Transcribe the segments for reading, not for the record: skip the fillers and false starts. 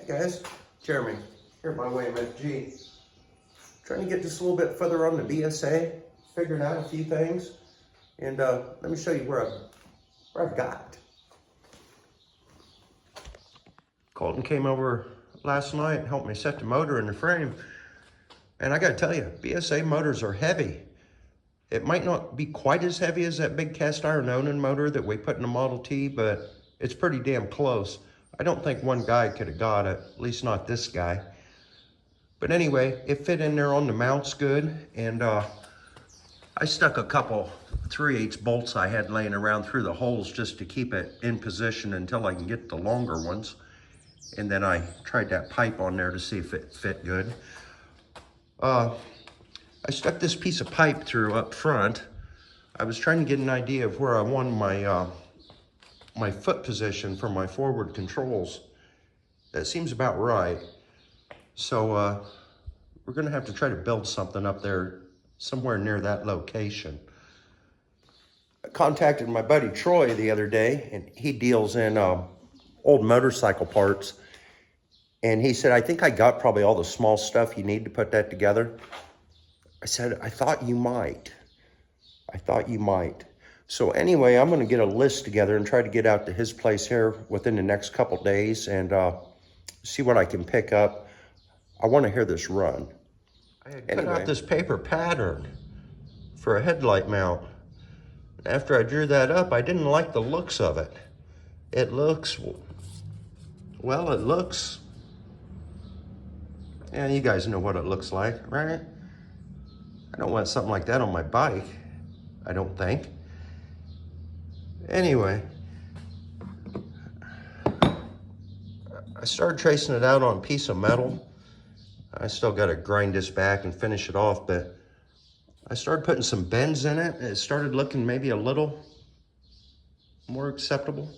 Hey guys, Jeremy here by way of FG. Trying to get just a little bit further on the BSA, figured out a few things, and let me show you where I've got. Colton came over last night and helped me set the motor in the frame, and I gotta tell you, BSA motors are heavy. It might not be quite as heavy as that big cast iron Onan motor that we put in the Model T, but it's pretty damn close. I don't think one guy could have got it, at least not this guy. But anyway, it fit in there on the mounts good, and I stuck a couple 3/8 bolts I had laying around through the holes just to keep it in position until I can get the longer ones. And then I tried that pipe on there to see if it fit good. I stuck this piece of pipe through up front. I was trying to get an idea of where I wanted my foot position for my forward controls. That seems about right. So we're gonna have to try to build something up there somewhere near that location. I contacted my buddy Troy the other day, and he deals in old motorcycle parts. And he said, I think I got probably all the small stuff you need to put that together. I said, I thought you might. I thought you might. So anyway, I'm gonna get a list together and try to get out to his place here within the next couple days and see what I can pick up. I wanna hear this run. I had cut out this paper pattern for a headlight mount. After I drew that up, I didn't like the looks of it. It looks, yeah, you guys know what it looks like, right? I don't want something like that on my bike, I don't think. Anyway, I started tracing it out on a piece of metal. I still got to grind this back and finish it off, but I started putting some bends in it, and it started looking maybe a little more acceptable.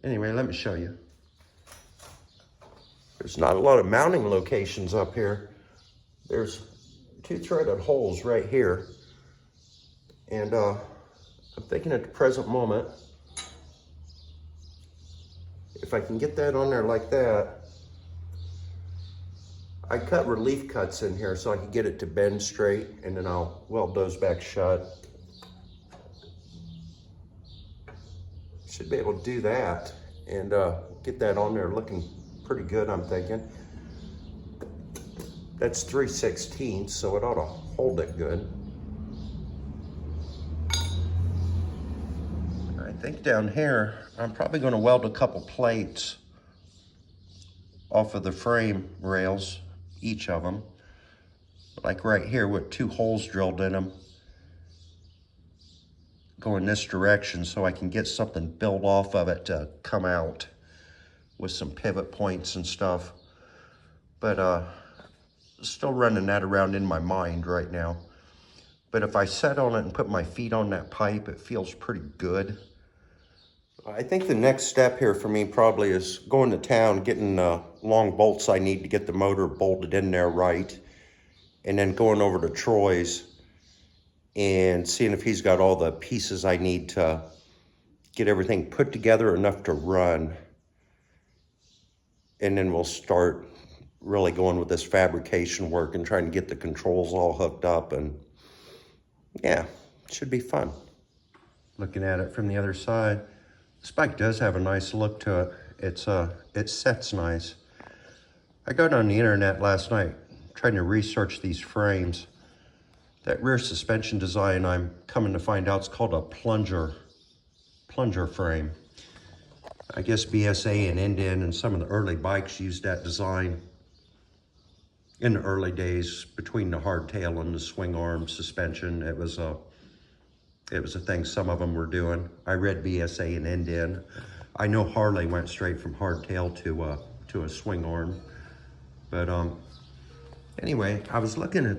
Anyway, let me show you. There's not a lot of mounting locations up here. There's 2 threaded holes right here. And I'm thinking at the present moment, if I can get that on there like that, I cut relief cuts in here so I can get it to bend straight, and then I'll weld those back shut. Should be able to do that and get that on there looking pretty good, I'm thinking. That's 3/16, so it ought to hold it good. I think down here, I'm probably gonna weld a couple plates off of the frame rails, each of them. Like right here with 2 holes drilled in them. Go in this direction so I can get something built off of it to come out with some pivot points and stuff. But still running that around in my mind right now. But if I set on it and put my feet on that pipe, it feels pretty good. I think the next step here for me probably is going to town, getting long bolts I need to get the motor bolted in there right, and then going over to Troy's and seeing if he's got all the pieces I need to get everything put together enough to run. And then we'll start really going with this fabrication work and trying to get the controls all hooked up, and yeah, it should be fun. Looking at it from the other side, this bike does have a nice look to it. It sets nice. I got on the internet last night trying to research these frames. That rear suspension design, I'm coming to find out, it's called a plunger frame. I guess BSA and Indian and some of the early bikes used that design in the early days between the hardtail and the swing arm suspension. It was a thing some of them were doing. I read BSA and Indian. I know Harley went straight from hardtail to a swing arm. But anyway, I was looking at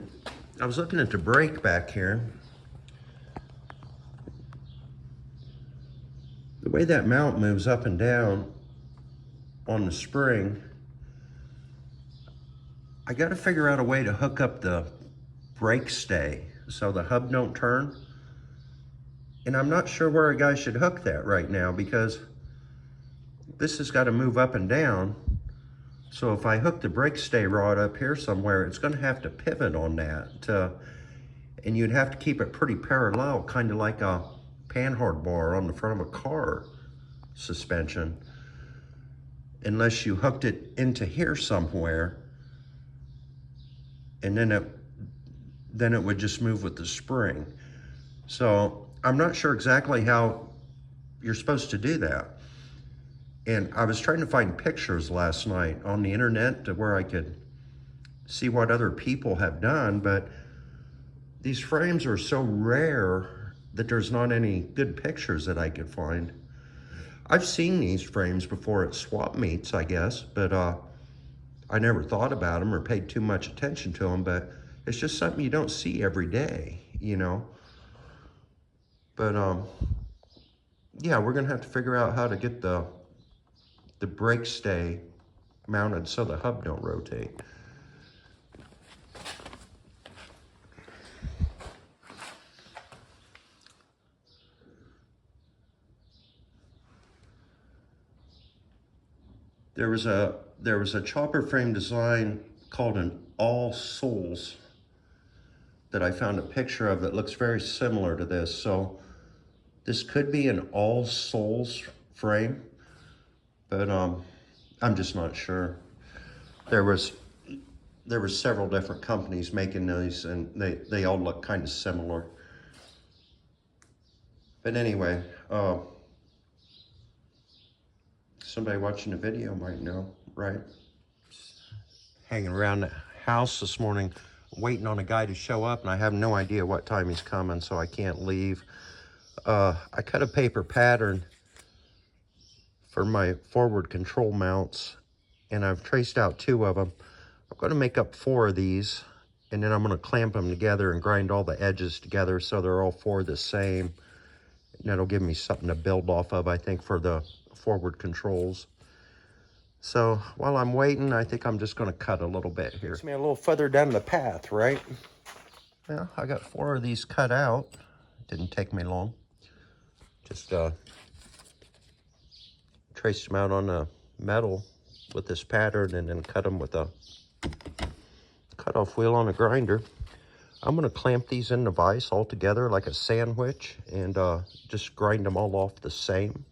the brake back here. The way that mount moves up and down on the spring, I got to figure out a way to hook up the brake stay so the hub don't turn. And I'm not sure where a guy should hook that right now, because this has got to move up and down So if I hook the brake stay rod up here somewhere, it's gonna have to pivot on that. And you'd have to keep it pretty parallel, kind of like a panhard bar on the front of a car suspension. Unless you hooked it into here somewhere, and then it would just move with the spring. So I'm not sure exactly how you're supposed to do that. And I was trying to find pictures last night on the internet to where I could see what other people have done, but these frames are so rare that there's not any good pictures that I could find. I've seen these frames before at swap meets, I guess, but I never thought about them or paid too much attention to them, but it's just something you don't see every day, you know? But yeah, we're gonna have to figure out how to get the brake stay mounted so the hub don't rotate. There was a chopper frame design called an All Souls that I found a picture of that looks very similar to this. So this could be an All Souls frame, but I'm just not sure. There was several different companies making these, and they all look kind of similar. But anyway, somebody watching the video might know, right? Hanging around the house this morning, waiting on a guy to show up, and I have no idea what time he's coming, so I can't leave. I cut a paper pattern for my forward control mounts, and I've traced out 2 of them. I'm going to make up 4 of these, and then I'm going to clamp them together and grind all the edges together so they're all 4 the same. And that'll give me something to build off of, I think, for the forward controls. So while I'm waiting, I think I'm just going to cut a little bit here. Takes me a little further down the path, right? Well, I got 4 of these cut out. Didn't take me long. Just traced them out on the metal with this pattern and then cut them with a cutoff wheel on a grinder. I'm going to clamp these in the vise all together like a sandwich and just grind them all off the same.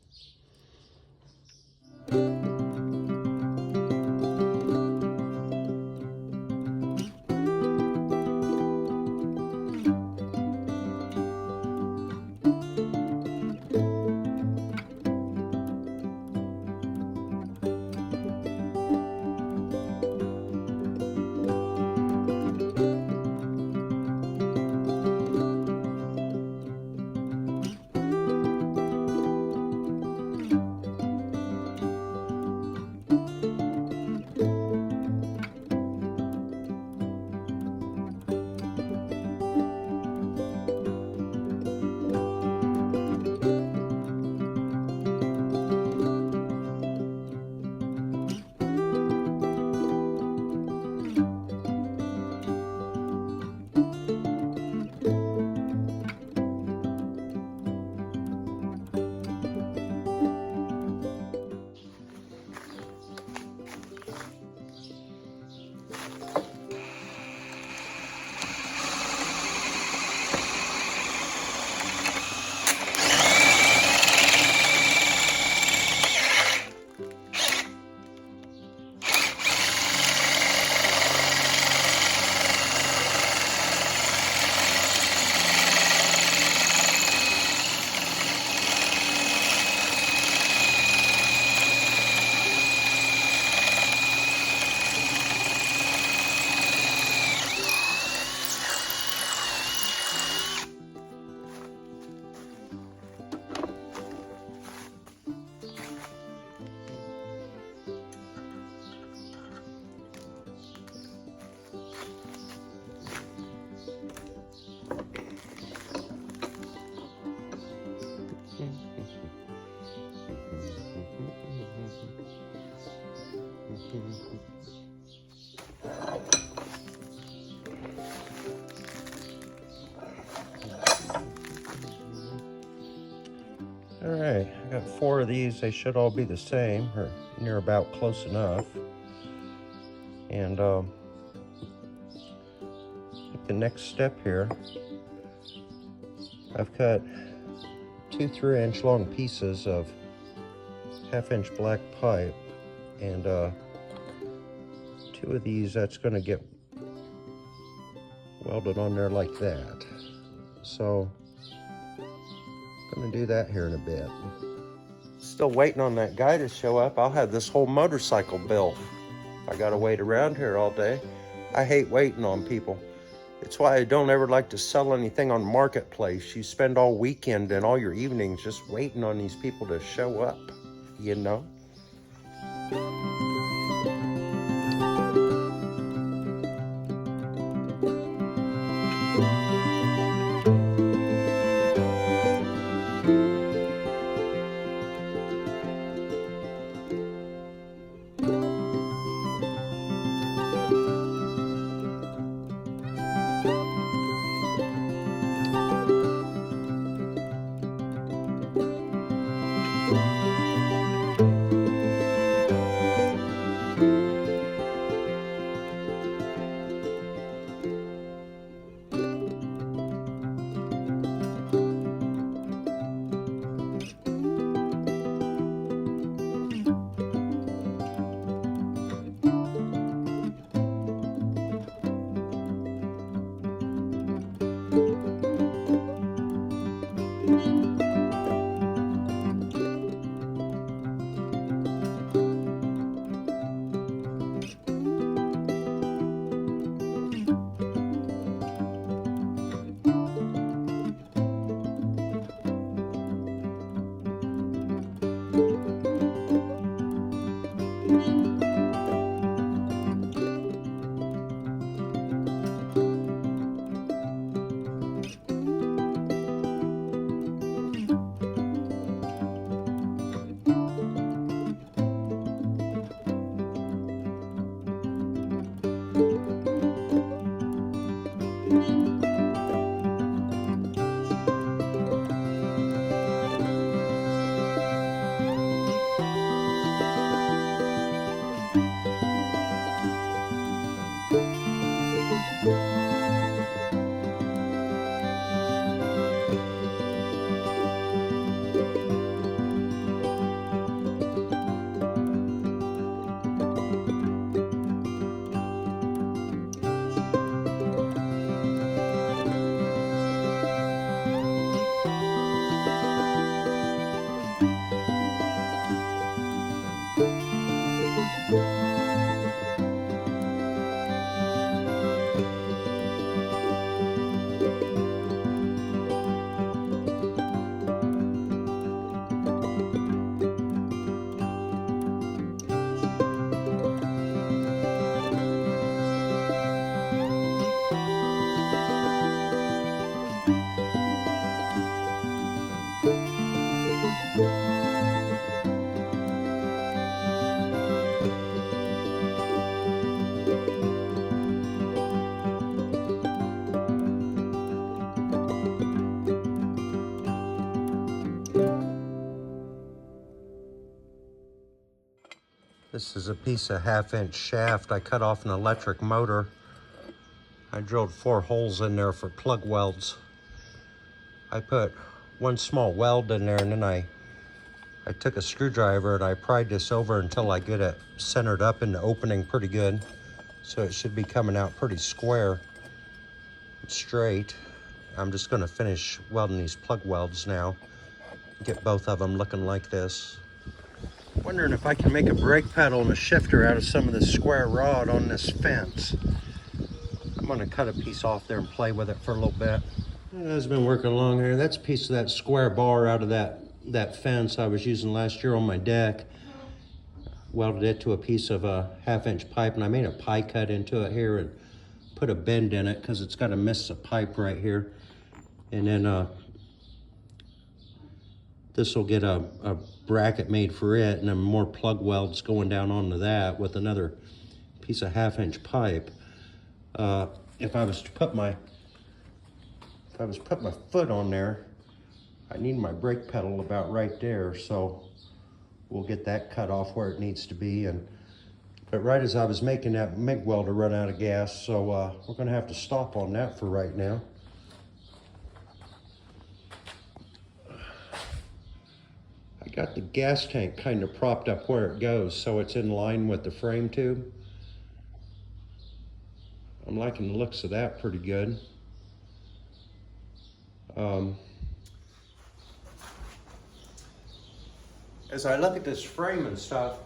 All right, I got 4 of these. They should all be the same, or near about close enough. And the next step here, I've cut 2 3-inch long pieces of 1/2-inch black pipe, and 2 of these, that's going to get welded on there like that. So I'm going to do that here in a bit. Still waiting on that guy to show up. I'll have this whole motorcycle built. I got to wait around here all day. I hate waiting on people. It's why I don't ever like to sell anything on Marketplace. You spend all weekend and all your evenings just waiting on these people to show up, you know? This is a piece of 1/2-inch shaft. I cut off an electric motor. I drilled 4 holes in there for plug welds. I put 1 small weld in there, and then I took a screwdriver and I pried this over until I get it centered up in the opening pretty good. So it should be coming out pretty square and straight. I'm just going to finish welding these plug welds now. Get both of them looking like this. Wondering if I can make a brake pedal and a shifter out of some of this square rod on this fence. I'm going to cut a piece off there and play with it for a little bit. It has been working along here. That's a piece of that square bar out of that fence I was using last year on my deck. Welded it to a piece of a 1/2-inch pipe, and I made a pie cut into it here and put a bend in it because it's got a miss of pipe right here. And then this will get a bracket made for it, and then more plug welds going down onto that with another piece of 1/2-inch pipe. If I was to put my foot on there, I need my brake pedal about right there, so we'll get that cut off where it needs to be and But right as I was making that MIG welder run out of gas, so we're gonna have to stop on that for right now. I got the gas tank kind of propped up where it goes so it's in line with the frame tube. I'm liking the looks of that pretty good. As I look at this frame and stuff,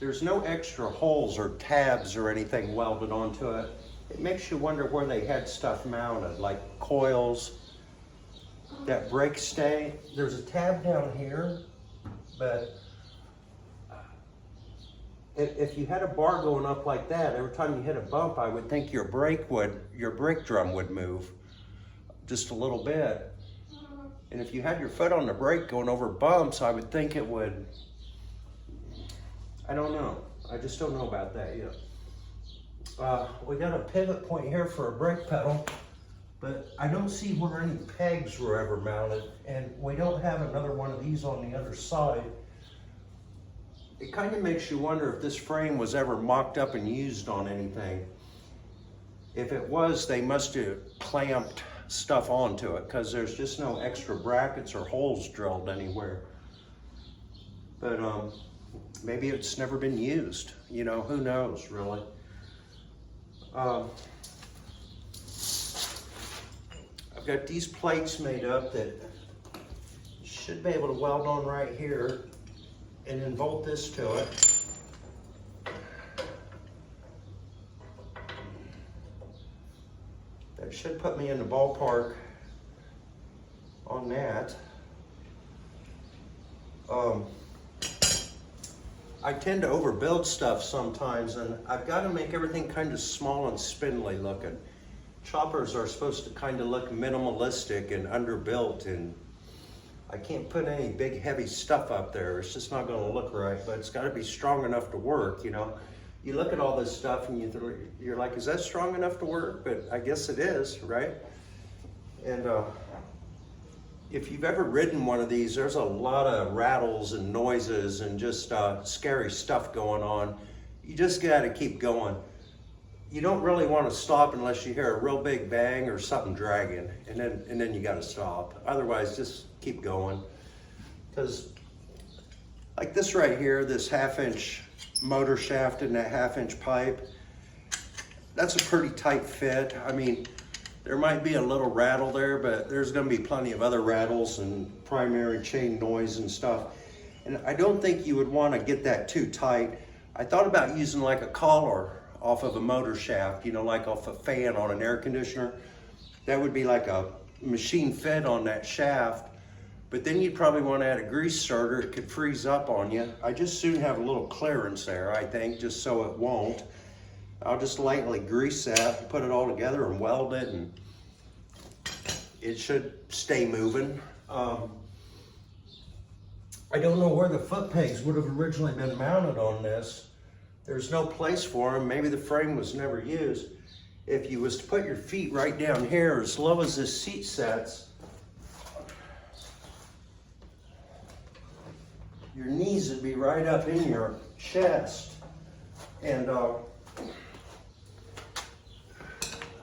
there's no extra holes or tabs or anything welded onto it. It makes you wonder where they had stuff mounted, like coils, that brake stay. There's a tab down here, but if you had a bar going up like that, every time you hit a bump, I would think your brake drum would move just a little bit. And if you had your foot on the brake going over bumps, I would think it would, I don't know. I just don't know about that yet. We got a pivot point here for a brake pedal, but I don't see where any pegs were ever mounted, and we don't have another one of these on the other side. It kind of makes you wonder if this frame was ever mocked up and used on anything. If it was, they must have clamped stuff onto it, because there's just no extra brackets or holes drilled anywhere. But maybe it's never been used, you know, who knows really. I've got these plates made up that you should be able to weld on right here, and then bolt this to it. That should put me in the ballpark on that. I tend to overbuild stuff sometimes, and I've got to make everything kind of small and spindly looking. Choppers are supposed to kind of look minimalistic and underbuilt, and I can't put any big heavy stuff up there. It's just not going to look right, but it's got to be strong enough to work, you know. You look at all this stuff and you're like, is that strong enough to work? But I guess it is, right? And if you've ever ridden one of these, there's a lot of rattles and noises and just scary stuff going on. You just got to keep going. You don't really want to stop unless you hear a real big bang or something dragging, and then you got to stop. Otherwise, just keep going. Because like this right here, this 1/2-inch motor shaft and that 1/2-inch pipe, that's a pretty tight fit. I mean, there might be a little rattle there, but there's going to be plenty of other rattles and primary chain noise and stuff. And I don't think you would want to get that too tight. I thought about using like a collar off of a motor shaft, you know, like off a fan on an air conditioner. That would be like a machine fit on that shaft. But then you'd probably want to add a grease starter. It could freeze up on you. I just soon have a little clearance there, I think, just so it won't. I'll just lightly grease that, put it all together and weld it, and it should stay moving. I don't know where the foot pegs would have originally been mounted on this. There's no place for them. Maybe the frame was never used. If you was to put your feet right down here, as low as this seat sets, your knees would be right up in your chest. And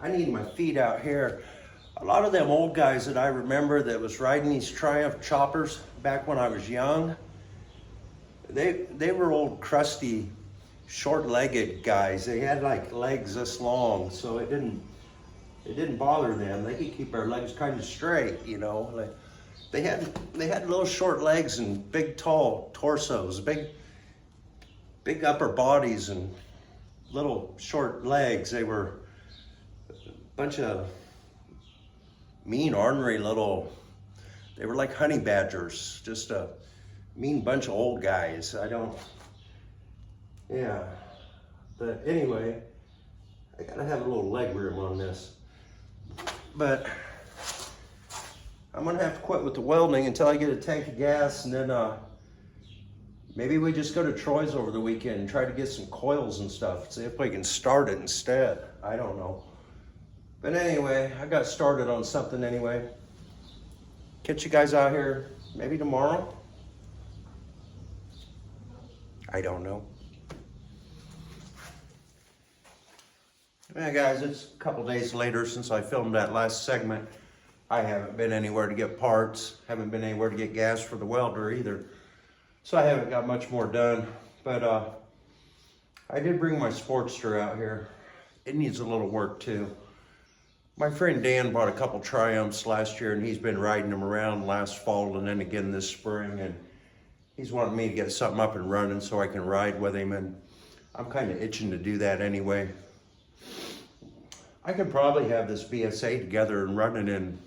I need my feet out here. A lot of them old guys that I remember that was riding these Triumph choppers back when I was young, they were old crusty, short-legged guys. They had like legs this long, so it didn't bother them. They could keep their legs kind of straight, you know. Like, they had little short legs and big tall torsos, big upper bodies and little short legs. They were a bunch of mean, ornery they were like honey badgers, just a mean bunch of old guys. But anyway, I gotta have a little leg room on this. But I'm gonna have to quit with the welding until I get a tank of gas, and then maybe we just go to Troy's over the weekend and try to get some coils and stuff, see if we can start it instead. I don't know. But anyway, I got started on something anyway. Catch you guys out here maybe tomorrow. I don't know. Yeah, guys, it's a couple days later since I filmed that last segment. I haven't been anywhere to get parts, haven't been anywhere to get gas for the welder either. So I haven't got much more done, but I did bring my Sportster out here. It needs a little work too. My friend Dan bought a couple Triumphs last year, and he's been riding them around last fall and then again this spring, and he's wanting me to get something up and running so I can ride with him, and I'm kind of itching to do that anyway. I could probably have this BSA together and running in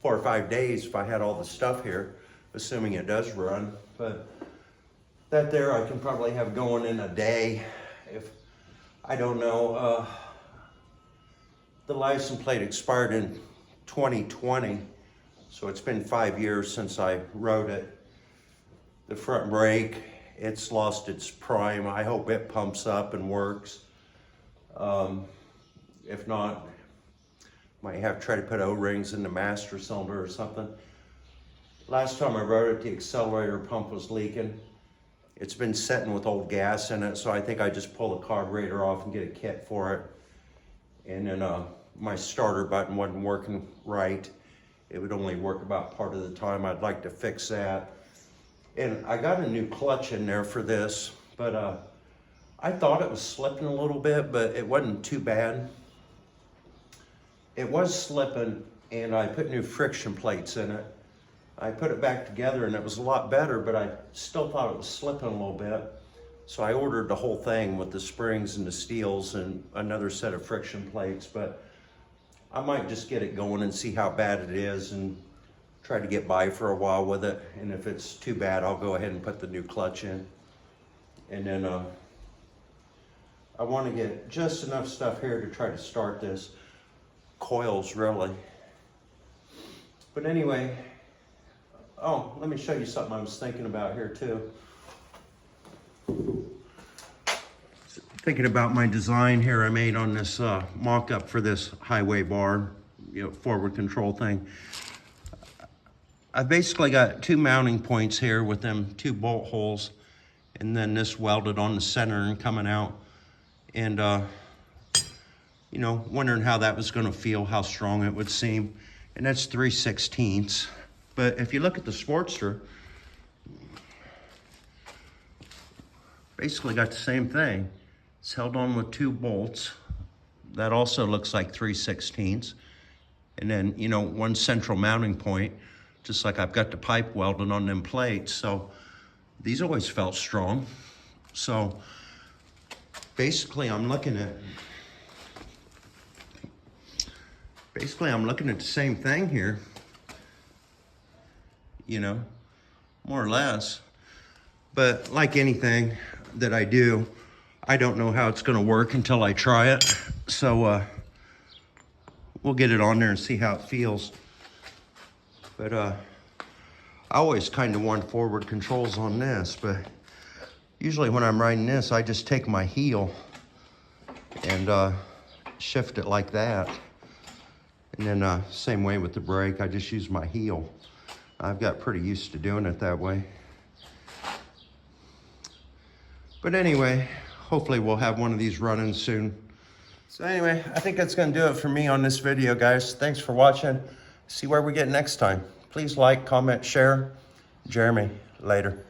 4 or 5 days if I had all the stuff here, assuming it does run. But that there I can probably have going in a day. If I don't know, the license plate expired in 2020, so it's been 5 years since I rode it. The front brake, it's lost its prime. I hope it pumps up and works. If not, might have to try to put O-rings in the master cylinder or something. Last time I rode it, the accelerator pump was leaking. It's been setting with old gas in it, so I think I just pull the carburetor off and get a kit for it. And then my starter button wasn't working right. It would only work about part of the time. I'd like to fix that. And I got a new clutch in there for this, but I thought it was slipping a little bit, but it wasn't too bad. It was slipping, and I put new friction plates in it. I put it back together, and it was a lot better, but I still thought it was slipping a little bit. So I ordered the whole thing with the springs and the steels and another set of friction plates, but I might just get it going and see how bad it is and try to get by for a while with it. And if it's too bad, I'll go ahead and put the new clutch in. And then I want to get just enough stuff here to try to start this. Coils, really. But anyway, oh, let me show you something I was thinking about here too. Thinking about my design here I made on this mock-up for this highway bar, forward control thing. I've basically got 2 mounting points here with them 2 bolt holes, and then this welded on the center and coming out. And wondering how that was going to feel, how strong it would seem. And that's 3/16. But if you look at the Sportster, basically got the same thing. It's held on with 2 bolts. That also looks like 3/16. And then, 1 central mounting point, just like I've got the pipe welded on them plates. So these always felt strong. So basically I'm looking at the same thing here, more or less. But like anything that I do, I don't know how it's going to work until I try it. So we'll get it on there and see how it feels. But I always kind of want forward controls on this, but usually when I'm riding this, I just take my heel and shift it like that. And then same way with the brake, I just use my heel. I've got pretty used to doing it that way. But anyway, hopefully we'll have one of these running soon. So anyway, I think that's gonna do it for me on this video, guys. Thanks for watching. See where we get next time. Please like, comment, share. Jeremy, later.